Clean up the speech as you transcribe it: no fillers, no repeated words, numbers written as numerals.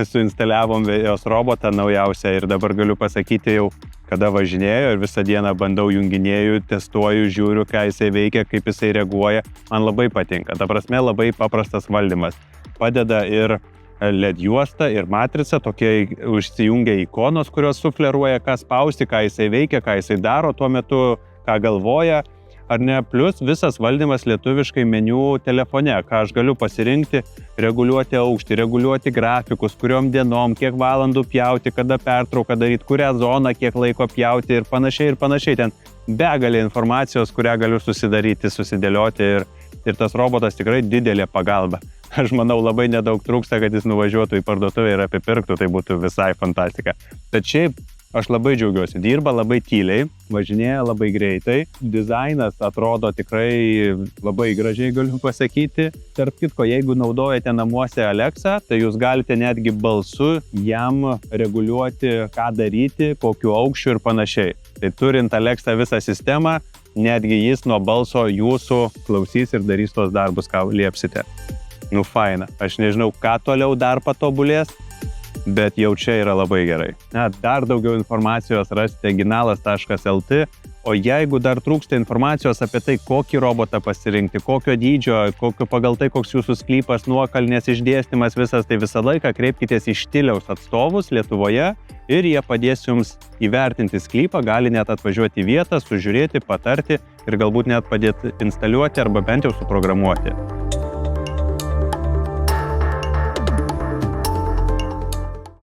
suinstaliavom vėjos robotą naujausią ir dabar galiu pasakyti jau, kada važinėjo ir visą dieną bandau junginėju, testuoju, žiūriu, ką jisai veikia, kaip jisai reaguoja. Man labai patinka. Ta prasme, labai paprastas valdymas. Padeda ir LED juosta, ir matrica, tokie užsijungia ikonos, kurios sufleruoja, ką spausti, ką jisai veikia, ką jisai daro tuo metu, ką galvoja. Ar ne, plus visas valdymas lietuviškai meniu telefone, ką aš galiu pasirinkti, reguliuoti aukštį, reguliuoti grafikus, kuriom dienom, kiek valandų pjauti, kada pertrauką daryti, kurią zoną, kiek laiko pjauti ir panašiai ir panašiai. Ten begalė informacijos, kurią galiu susidaryti, susidėlioti ir tas robotas tikrai didelė pagalba. Aš manau, labai nedaug trūksta, kad jis nuvažiuotų į parduotuvę ir apipirktų, tai būtų visai fantastika. Bet šiaip aš labai džiaugiuosi, dirba labai tyliai, važinėja labai greitai, dizainas atrodo tikrai labai gražiai, galiu pasakyti. Tarp kitko, jeigu naudojate namuose Alexa, tai jūs galite netgi balsu jam reguliuoti, ką daryti, kokiu aukščiu ir panašiai. Tai turint Alexa visą sistemą, netgi jis nuo balso jūsų klausys ir darys tos darbus, ką liepsite. Nu, faina. Aš nežinau, ką toliau dar patobulės, bet jau čia yra labai gerai. Dar daugiau informacijos rasite ginalas.lt, o jeigu dar trūksta informacijos apie tai, kokį robotą pasirinkti, kokio dydžio, pagal tai, koks jūsų sklypas, nuokalnės išdėstymas visas, tai visą laiką kreipkitės į Štiliaus atstovus Lietuvoje ir jie padės jums įvertinti sklypą, gali net atvažiuoti į vietą, sužiūrėti, patarti ir galbūt net padėti instaliuoti arba bent jau suprogramuoti.